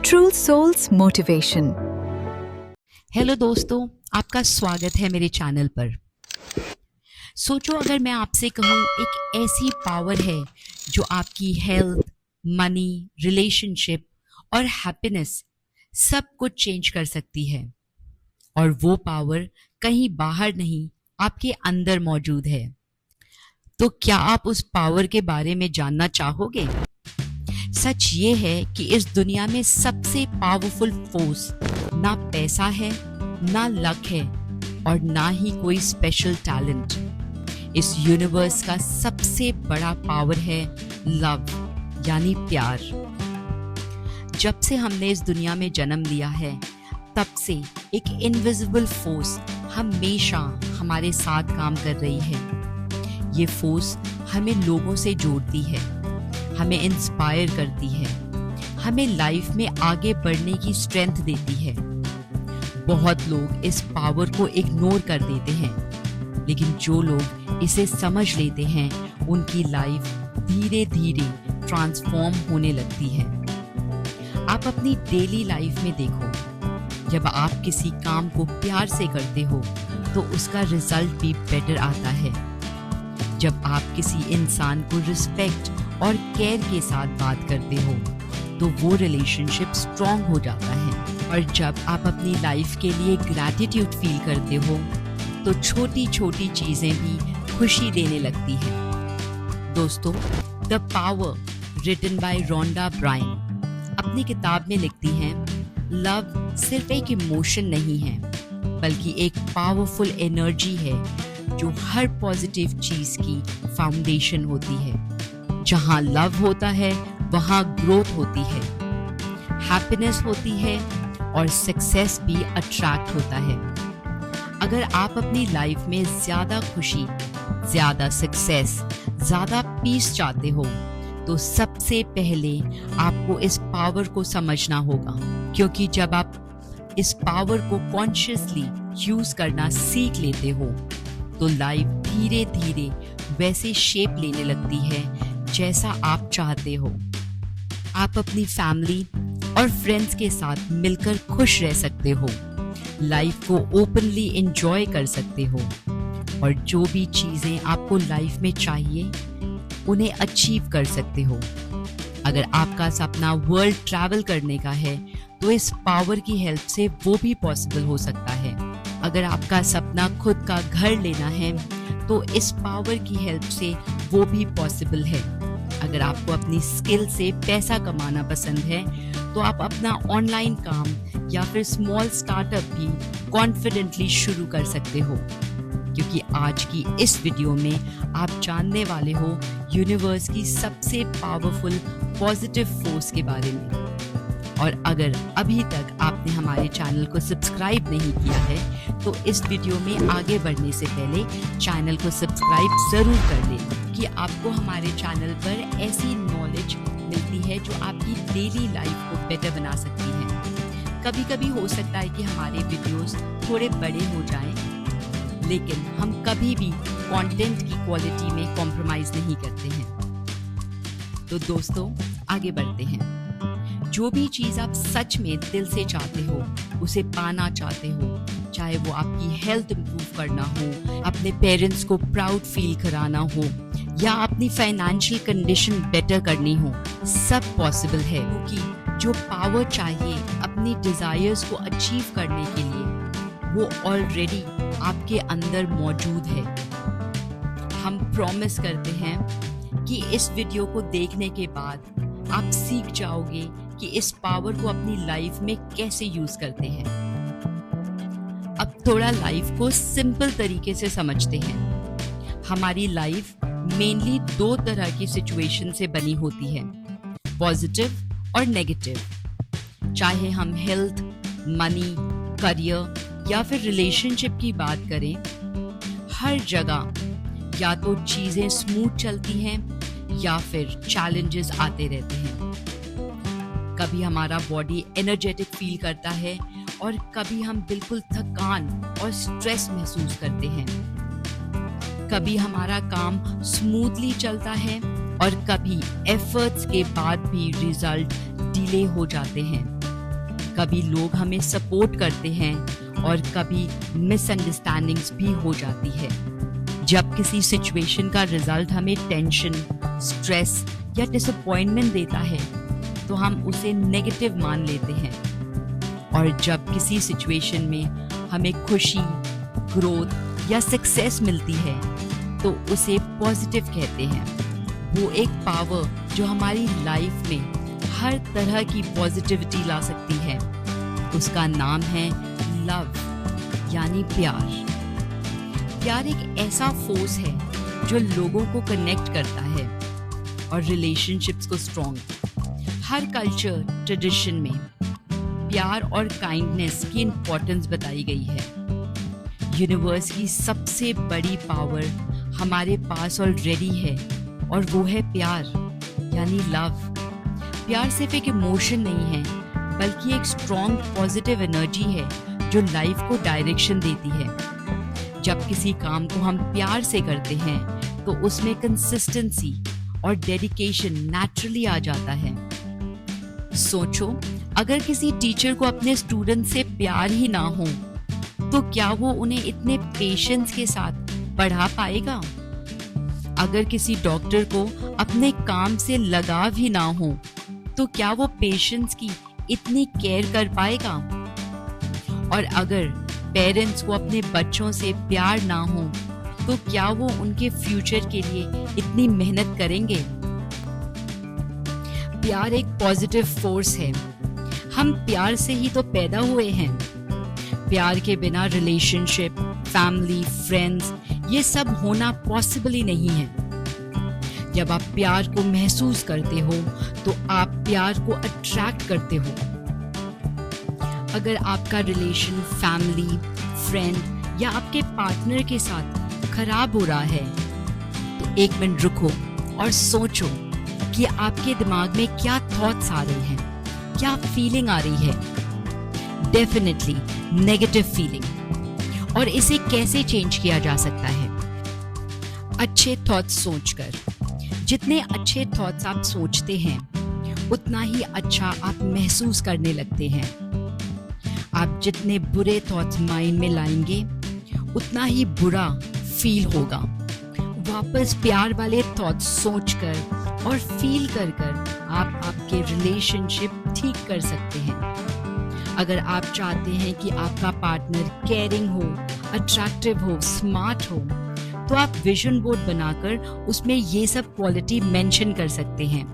True Soul's Motivation। Hello दोस्तों, आपका स्वागत है मेरे चैनल पर। सोचो अगर मैं आपसे कहूँ एक ऐसी पावर है जो आपकी हेल्थ, मनी, रिलेशनशिप और हैप्पीनेस सब कुछ चेंज कर सकती है, और वो पावर कहीं बाहर नहीं आपके अंदर मौजूद है। तो क्या आप उस पावर के बारे में जानना चाहोगे? सच ये है कि इस दुनिया में सबसे पावरफुल फोर्स ना पैसा है, ना लक है और ना ही कोई स्पेशल टैलेंट। इस यूनिवर्स का सबसे बड़ा पावर है लव, यानी प्यार। जब से हमने इस दुनिया में जन्म लिया है, तब से एक इनविजिबल फोर्स हमेशा हमारे साथ काम कर रही है। ये फोर्स हमें लोगों से जोड़ती है, हमें इंस्पायर करती है, हमें लाइफ में आगे बढ़ने की स्ट्रेंथ देती है। बहुत लोग इस पावर को इग्नोर कर देते हैं, लेकिन जो लोग इसे समझ लेते हैं उनकी लाइफ धीरे धीरे ट्रांसफॉर्म होने लगती है। आप अपनी डेली लाइफ में देखो, जब आप किसी काम को प्यार से करते हो तो उसका रिजल्ट भी बेटर आता है। जब आप किसी इंसान को रिस्पेक्ट और केयर के साथ बात करते हो तो वो रिलेशनशिप स्ट्रॉन्ग हो जाता है। और जब आप अपनी लाइफ के लिए ग्रैटिट्यूड फील करते हो तो छोटी छोटी चीजें भी खुशी देने लगती हैं। दोस्तों, The Power written by Rhonda Byrne अपनी किताब में लिखती हैं, लव सिर्फ एक इमोशन नहीं है, बल्कि एक पावरफुल एनर्जी है जो हर पॉजिटिव चीज की फाउंडेशन होती है। जहाँ लव होता है वहाँ ग्रोथ होती है, हैप्पीनेस होती है और सक्सेस भी अट्रैक्ट होता है। अगर आप अपनी लाइफ में ज्यादा खुशी, ज्यादा सक्सेस, ज्यादा पीस चाहते हो तो सबसे पहले आपको इस पावर को समझना होगा, क्योंकि जब आप इस पावर को कॉन्शियसली यूज करना सीख लेते हो तो लाइफ धीरे धीरे वैसे शेप लेने लगती है जैसा आप चाहते हो। आप अपनी फैमिली और फ्रेंड्स के साथ मिलकर खुश रह सकते हो, लाइफ को ओपनली एंजॉय कर सकते हो और जो भी चीजें आपको लाइफ में चाहिए उन्हें अचीव कर सकते हो। अगर आपका सपना वर्ल्ड ट्रैवल करने का है तो इस पावर की हेल्प से वो भी पॉसिबल हो सकता है। अगर आपका सपना खुद का घर लेना है तो इस पावर की हेल्प से वो भी पॉसिबल है। अगर आपको अपनी स्किल से पैसा कमाना पसंद है तो आप अपना ऑनलाइन काम या फिर स्मॉल स्टार्टअप भी कॉन्फिडेंटली शुरू कर सकते हो, क्योंकि आज की इस वीडियो में आप जानने वाले हो यूनिवर्स की सबसे पावरफुल पॉजिटिव फोर्स के बारे में। और अगर अभी तक आपने हमारे चैनल को सब्सक्राइब नहीं किया है तो इस वीडियो में आगे बढ़ने से पहले चैनल को सब्सक्राइब जरूर कर लें, कि आपको हमारे चैनल पर ऐसी नॉलेज मिलती है जो आपकी डेली लाइफ को बेटर बना सकती है। कभी कभी हो सकता है कि हमारे वीडियोस थोड़े बड़े हो जाएं, लेकिन हम कभी भी कंटेंट की क्वालिटी में कॉम्प्रोमाइज नहीं करते हैं। तो दोस्तों, आगे बढ़ते हैं। जो भी चीज आप सच में दिल से चाहते हो, उसे पाना चाहते हो, चाहे वो आपकी हेल्थ इंप्रूव करना हो, अपने पेरेंट्स को प्राउड फील कराना हो या अपनी फाइनेंशियल कंडीशन बेटर करनी हो, सब पॉसिबल है। क्योंकि जो पावर चाहिए अपनी डिजायर्स को अचीव करने के लिए वो ऑलरेडी आपके अंदर मौजूद है। हम प्रॉमिस करते हैं कि इस वीडियो को देखने के बाद आप सीख जाओगे कि इस पावर को अपनी लाइफ में कैसे यूज करते हैं। अब थोड़ा लाइफ को सिंपल तरीके से समझते हैं। हमारी लाइफ मेनली दो तरह की सिचुएशन से बनी होती है, पॉजिटिव और नेगेटिव। चाहे हम हेल्थ, मनी, करियर या फिर रिलेशनशिप की बात करें, हर जगह या तो चीजें स्मूथ चलती हैं या फिर चैलेंजेस आते रहते हैं। कभी हमारा बॉडी एनर्जेटिक फील करता है और कभी हम बिल्कुल थकान और स्ट्रेस महसूस करते हैं। कभी हमारा काम स्मूथली चलता है और कभी एफर्ट्स के बाद भी रिजल्ट डिले हो जाते हैं। कभी लोग हमें सपोर्ट करते हैं और कभी मिसअंडरस्टैंडिंग्स भी हो जाती है। जब किसी सिचुएशन का रिजल्ट हमें टेंशन, स्ट्रेस या डिसअपॉइंटमेंट देता है तो हम उसे नेगेटिव मान लेते हैं, और जब किसी सिचुएशन में हमें खुशी, ग्रोथ या सक्सेस मिलती है तो उसे पॉजिटिव कहते हैं। वो एक पावर जो हमारी लाइफ में हर तरह की पॉजिटिविटी ला सकती है, उसका नाम है लव, यानी प्यार। प्यार एक ऐसा फोर्स है जो लोगों को कनेक्ट करता है और रिलेशनशिप्स को स्ट्रॉन्ग। हर कल्चर ट्रेडिशन में प्यार और काइंडनेस की इम्पोर्टेंस बताई गई है। यूनिवर्स की सबसे बड़ी पावर हमारे पास ऑलरेडी है और वो है प्यार, यानी लव। प्यार सिर्फ एक इमोशन नहीं है, बल्कि एक स्ट्रॉन्ग पॉजिटिव एनर्जी है जो लाइफ को डायरेक्शन देती है। जब किसी काम को हम प्यार से करते हैं तो उसमें कंसिस्टेंसी और डेडिकेशन नेचुरली आ जाता है। सोचो, अगर किसी टीचर को अपने स्टूडेंट से प्यार ही ना हो तो क्या वो उन्हें इतने पेशेंस के साथ पढ़ा पाएगा? अगर किसी डॉक्टर को अपने काम से लगाव ही ना हो तो क्या वो पेशेंट्स की इतनी केयर कर पाएगा? और अगर पेरेंट्स को अपने बच्चों से प्यार ना हो तो क्या वो उनके फ्यूचर के लिए इतनी मेहनत करेंगे? प्यार एक पॉजिटिव फोर्स है। हम प्यार से ही तो पैदा हुए हैं। प्यार के बिना रिलेशनशिप, फैमिली, फ्रेंड्स ये सब होना पॉसिबल ही नहीं है। जब आप प्यार को महसूस करते हो तो आप प्यार को अट्रैक्ट करते हो। अगर आपका रिलेशन फैमिली, फ्रेंड या आपके पार्टनर के साथ खराब हो रहा है तो एक मिनट रुको और सोचो कि आपके दिमाग में क्या थॉट्स आ रहे हैं, क्या फीलिंग आ रही है। Definitely negative feeling. और इसे कैसे चेंज किया जा सकता है? अच्छे थॉट्स सोचकर। जितने अच्छे थॉट्स आप सोचते हैं उतना ही अच्छा आप महसूस करने लगते हैं। आप जितने बुरे थॉट्स माइंड में लाएंगे उतना ही बुरा फील होगा। वापस प्यार वाले थॉट्स सोचकर और फील कर आप आपके रिलेशनशिप ठीक कर सकते हैं। अगर आप चाहते हैं कि आपका पार्टनर केयरिंग हो, अट्रैक्टिव हो, स्मार्ट हो, तो आप विजन बोर्ड बनाकर उसमें ये सब क्वालिटी मेंशन कर सकते हैं।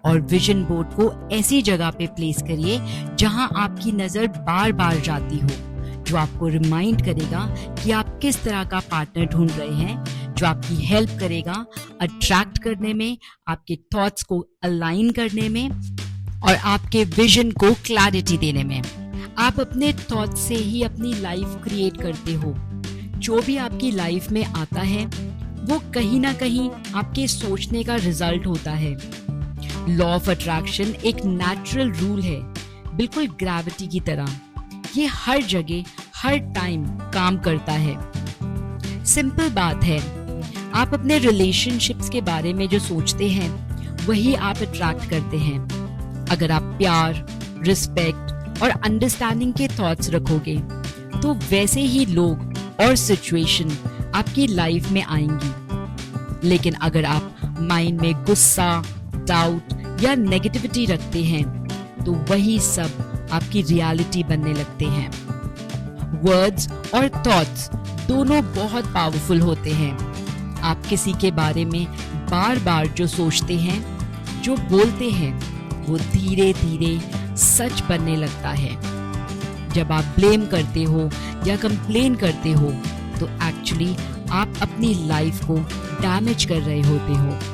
और विजन बोर्ड को ऐसी जगह पे प्लेस करिए जहां आपकी नजर बार बार जाती हो, जो आपको रिमाइंड करेगा कि आप किस तरह का पार्टनर ढूंढ रहे हैं, जो आपकी हेल्प करेगा अट्रैक्ट करने में, आपके थॉट्स को अलाइन करने में और आपके विजन को क्लैरिटी देने में। आप अपने थॉट्स से ही अपनी लाइफ क्रिएट करते हो। जो भी आपकी लाइफ में आता है वो कहीं ना कहीं आपके सोचने का रिजल्ट होता है। लॉ ऑफ अट्रैक्शन एक नेचुरल रूल है, बिल्कुल ग्रेविटी की तरह। ये हर जगह हर टाइम काम करता है। सिंपल बात है, आप अपने रिलेशनशिप्स के बारे में जो सोचते हैं वही आप अट्रैक्ट करते हैं। अगर आप प्यार, रिस्पेक्ट और अंडरस्टैंडिंग के थॉट्स रखोगे तो वैसे ही लोग और सिचुएशन आपकी लाइफ में आएंगी। लेकिन अगर आप माइंड में गुस्सा, डाउट या नेगेटिविटी रखते हैं तो वही सब आपकी रियलिटी बनने लगते हैं। वर्ड्स और थॉट्स दोनों बहुत पावरफुल होते हैं। आप किसी के बारे में बार बार जो सोचते हैं, जो बोलते हैं, वो धीरे धीरे सच बनने लगता है। जब आप ब्लेम करते हो या कंप्लेन करते हो तो एक्चुअली आप अपनी लाइफ को डैमेज कर रहे होते हो।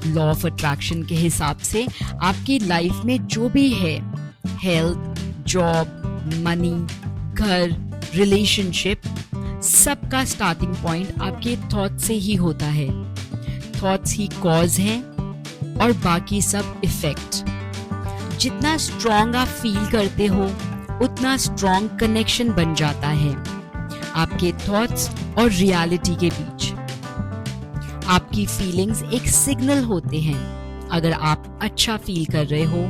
लॉ ऑफ अट्रैक्शन के हिसाब से आपकी लाइफ में जो भी है, हेल्थ, जॉब, मनी, घर, रिलेशनशिप, सबका स्टार्टिंग पॉइंट आपके थॉट से ही होता है। थॉट्स ही कॉज हैं और बाकी सब इफेक्ट। जितना स्ट्रॉन्ग आप फील करते हो उतना स्ट्रॉन्ग कनेक्शन बन जाता है आपके थॉट्स और रियलिटी के बीच। आपकी फीलिंग्स एक सिग्नल होते हैं अगर आप अच्छा फील कर रहे हो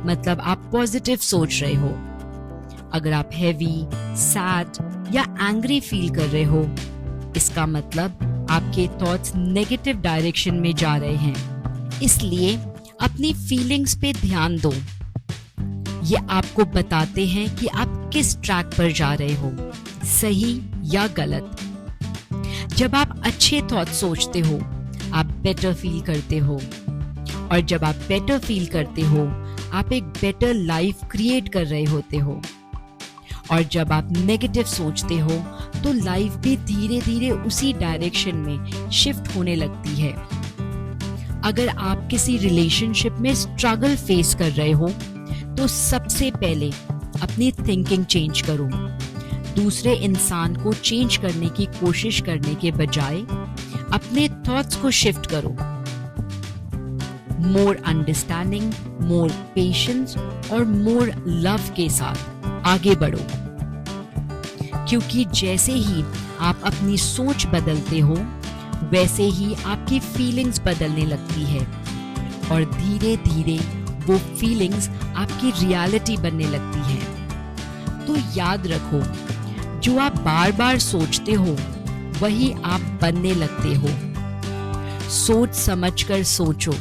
मतलब आप पॉजिटिव सोच रहे हो। अगर आप हैवी, सैड या एंग्री फील कर रहे हो, इसका मतलब आपके थॉट्स नेगेटिव डायरेक्शन में जा रहे हैं। इसलिए अपनी फीलिंग्स पे ध्यान दो। ये आपको बताते हैं कि आप किस ट्रैक पर जा रहे हो, सही या गलत। जब आप अच्छे थॉट सोचते हो, आप बेटर फील करते हो, और जब आप बेटर फील करते हो, आप एक बेटर लाइफ क्रिएट कर रहे होते हो। और जब आप नेगेटिव सोचते हो तो लाइफ भी धीरे धीरे उसी डायरेक्शन में शिफ्ट होने लगती है। अगर आप किसी रिलेशनशिप में स्ट्रगल फेस कर रहे हो तो सबसे पहले अपनी थिंकिंग चेंज करो। दूसरे इंसान को चेंज करने की कोशिश करने के बजाय अपने थॉट्स को शिफ्ट करो। मोर अंडरस्टैंडिंग, मोर पेशेंस और मोर लव के साथ आगे बढ़ो। क्योंकि जैसे ही आप अपनी सोच बदलते हो वैसे ही आपकी फीलिंग्स बदलने लगती है, और धीरे धीरे वो फीलिंग्स आपकी रियलिटी बनने लगती है। तो याद रखो, जो आप बार बार सोचते हो वही आप बनने लगते हो। सोच समझकर सोचो,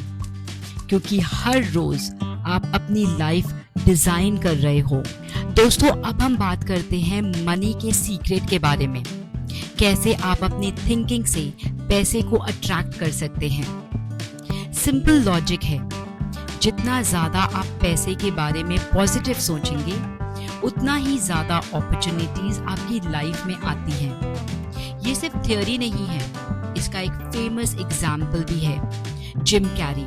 क्योंकि हर रोज आप अपनी लाइफ डिजाइन कर रहे हो। दोस्तों, अब हम बात करते हैं मनी के सीक्रेट के बारे में। कैसे आप अपनी थिंकिंग से पैसे को अट्रैक्ट कर सकते हैं। सिंपल लॉजिक है, जितना ज्यादा आप पैसे के बारे में पॉजिटिव सोचेंगे उतना ही ज्यादा अपॉर्चुनिटीज आपकी लाइफ में आती हैं। ये सिर्फ थ्योरी नहीं है, इसका एक फेमस एग्जाम्पल भी है, जिम कैरी।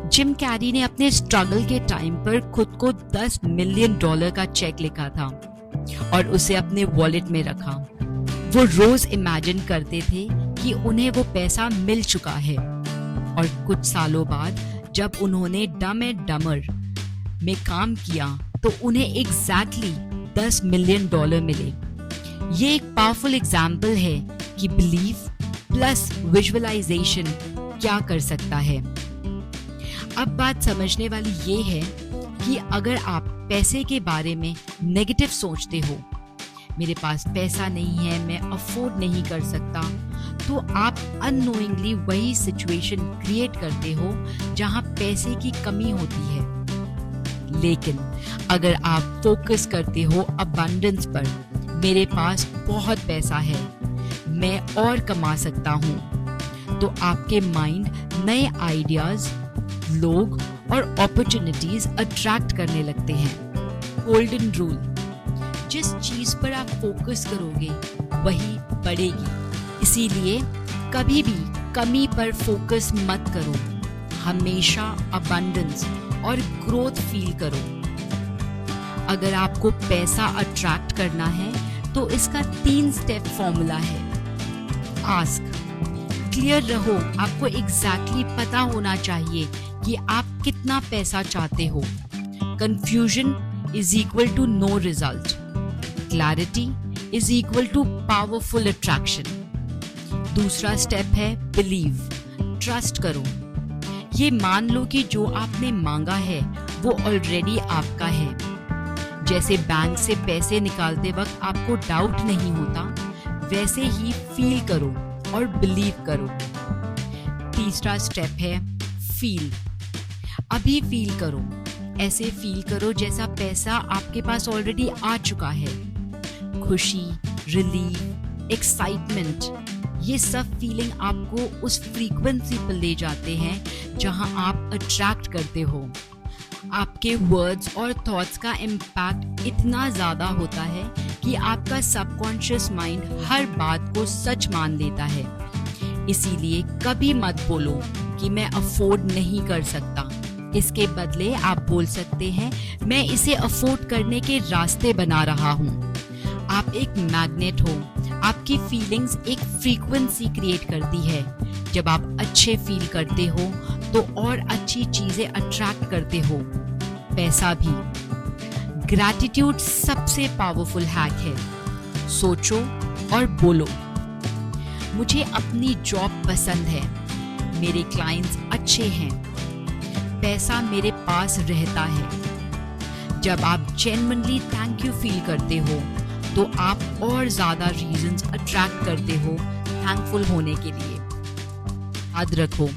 जिम कैरी ने अपने स्ट्रगल के टाइम पर खुद को $10 मिलियन का चेक लिखा था और उसे अपने वॉलेट में रखा। वो रोज इमेजिन करते थे कि उन्हें वो पैसा मिल चुका है, और कुछ सालों बाद जब उन्होंने डम एंड डमर में काम किया तो उन्हें एग्जैक्टली $10 मिलियन मिले। ये एक पावरफुल एग्जाम्पल है कि बिलीफ प्लस विजुअलाइजेशन क्या कर सकता है। अब बात समझने वाली ये है कि अगर आप पैसे के बारे में नेगेटिव सोचते हो, मेरे पास पैसा नहीं है, मैं अफोर्ड नहीं कर सकता, तो आप अननोइंगली वही सिचुएशन क्रिएट करते हो जहां पैसे की कमी होती है। लेकिन अगर आप फोकस करते हो अबंडेंस पर, मेरे पास बहुत पैसा है, मैं और कमा सकता हूं, तो आपके माइंड नए आइडियाज, लोग और अपॉर्चुनिटीज अट्रैक्ट करने लगते हैं। गोल्डन रूल, जिस चीज पर आप फोकस करोगे वही बढ़ेगी। इसीलिए कभी भी कमी पर फोकस मत करो, हमेशा अबंडेंस और ग्रोथ फील करो। अगर आपको पैसा अट्रैक्ट करना है तो इसका 3 स्टेप फॉर्मूला है। आस्क, क्लियर रहो, आपको एग्जैक्टली पता होना चाहिए कि आप कितना पैसा चाहते हो। Confusion is equal to no result, clarity is equal to powerful attraction. दूसरा स्टेप है बिलीव, ट्रस्ट करो। ये मान लो कि जो आपने मांगा है वो ऑलरेडी आपका है। जैसे बैंक से पैसे निकालते वक्त आपको डाउट नहीं होता, वैसे ही फील करो और बिलीव करो। तीसरा स्टेप है फील। अभी फील करो, ऐसे फील करो जैसा पैसा आपके पास ऑलरेडी आ चुका है। खुशी, रिलीफ, एक्साइटमेंट, ये सब फीलिंग आपको उस फ्रीक्वेंसी पर ले जाते हैं जहां आप अट्रैक्ट करते हो। आपके वर्ड्स और थॉट्स का इम्पैक्ट इतना ज़्यादा होता है कि आपका सबकॉन्शियस माइंड हर बात को सच मान लेता है। इसीलिए कभी मत बोलो कि मैं अफोर्ड नहीं कर सकता। इसके बदले आप बोल सकते हैं, मैं इसे अफोर्ड करने के रास्ते बना रहा हूँ। आप एक मैग्नेट हो, आपकी फीलिंग्स एक फ्रीक्वेंसी क्रिएट करती है। जब आप अच्छे फील करते हो तो और अच्छी चीजें अट्रैक्ट करते हो, पैसा भी। ग्रैटिट्यूड सबसे पावरफुल हैक है। सोचो और बोलो, मुझे अपनी जॉब पसंद है, मेरे क्लाइंट्स अच्छे हैं, पैसा मेरे पास रहता है। जब आप जेन्युइनली थैंक यू फील करते हो तो आप और ज़्यादा रीजंस अट्रैक्ट करते हो थैंकफुल होने के लिए। याद रखो,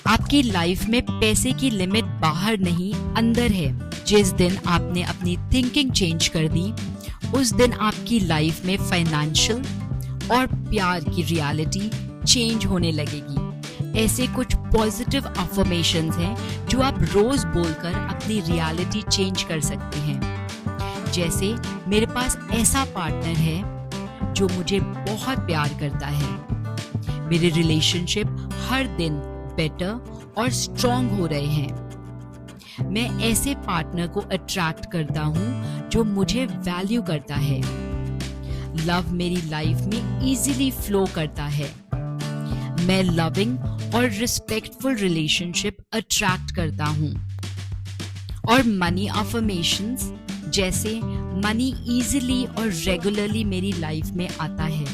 आपकी लाइफ में पैसे की लिमिट बाहर नहीं अंदर है। जिस दिन आपने अपनी थिंकिंग चेंज कर दी, उस दिन आपकी लाइफ में फाइनेंशियल और प्यार की रियलिटी चेंज होने लगेगी। ऐसे कुछ पॉजिटिव अफर्मेशंस हैं जो आप रोज बोलकर अपनी रियलिटी चेंज कर सकते हैं। जैसे, मेरे पास ऐसा पार्टनर है जो मुझे बहुत प्यार करता है। मेरे रिलेशनशिप हर दिन बेटर और स्ट्रॉन्ग हो रहे हैं। मैं ऐसे पार्टनर को अट्रैक्ट करता हूँ जो मुझे वैल्यू करता है। लव मेरी लाइफ में इजीली फ्लो करता है। मैं लविंग और रिस्पेक्टफुल रिलेशनशिप अट्रैक्ट करता हूँ। और मनी अफर्मेशंस जैसे मनी इजीली और रेगुलरली मेरी लाइफ में आता है।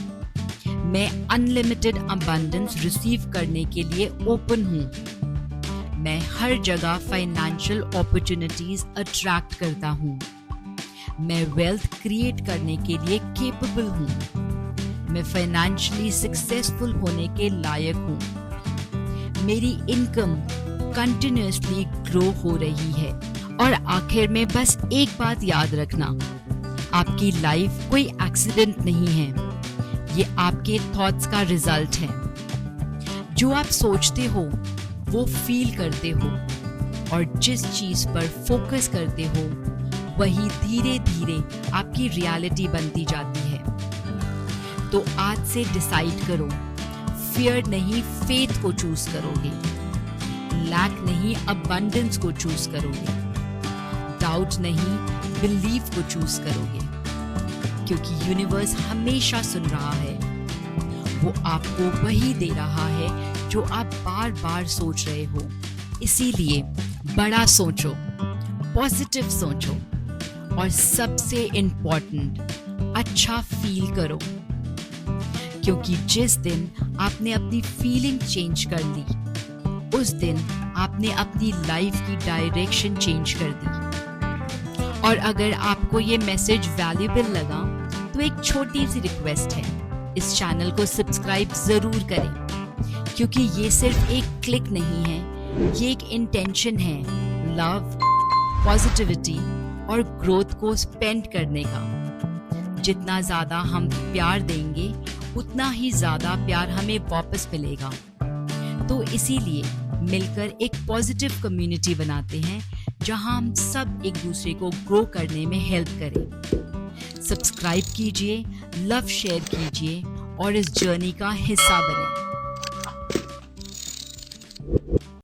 मैं अनलिमिटेड अबंडेंस रिसीव करने के लिए ओपन हूँ। मैं हर जगह फाइनेंशियल अपॉर्चुनिटीज अट्रैक्ट करता हूँ। मैं वेल्थ क्रिएट करने के लिए केपेबल हूँ। मैं फाइनेंशियली सक्सेसफुल होने के लायक हूँ। मेरी इनकम कंटिन्यूअसली ग्रो हो रही है। और आखिर में बस एक बात याद रखना, आपकी लाइफ कोई एक्सीडेंट नहीं है, ये आपके थॉट्स का रिजल्ट है। जो आप सोचते हो वो फील करते हो, और जिस चीज पर फोकस करते हो वही धीरे धीरे आपकी रियलिटी बनती जाती है। तो आज से डिसाइड करो, फियर नहीं फेथ को चूज करोगे, लैक नहीं अबंडेंस को चूज करोगे, डाउट नहीं बिलीव को चूज करोगे, क्योंकि यूनिवर्स हमेशा सुन रहा है। वो आपको वही दे रहा है जो आप बार बार सोच रहे हो। इसीलिए बड़ा सोचो, पॉजिटिव सोचो, और सबसे इम्पोर्टेंट, अच्छा फील करो। क्योंकि जिस दिन आपने अपनी फीलिंग चेंज कर ली, उस दिन आपने अपनी लाइफ की डायरेक्शन चेंज कर दी। और अगर आपको ये मैसेज वैल्यूएबल लगा तो एक छोटी सी रिक्वेस्ट है, इस चैनल को सब्सक्राइब जरूर करें, क्योंकि ये सिर्फ एक क्लिक नहीं है, ये एक इंटेंशन है लव, पॉजिटिविटी और ग्रोथ को स्पेंड करने का। जितना ज़्यादा हम प्यार देंगे उतना ही ज़्यादा प्यार हमें वापस मिलेगा। तो इसीलिए मिलकर एक पॉजिटिव कम्युनिटी बनाते हैं जहां हम सब एक दूसरे को ग्रो करने में हेल्प करें। सब्सक्राइब कीजिए, लव शेयर कीजिए और इस जर्नी का हिस्सा बनें।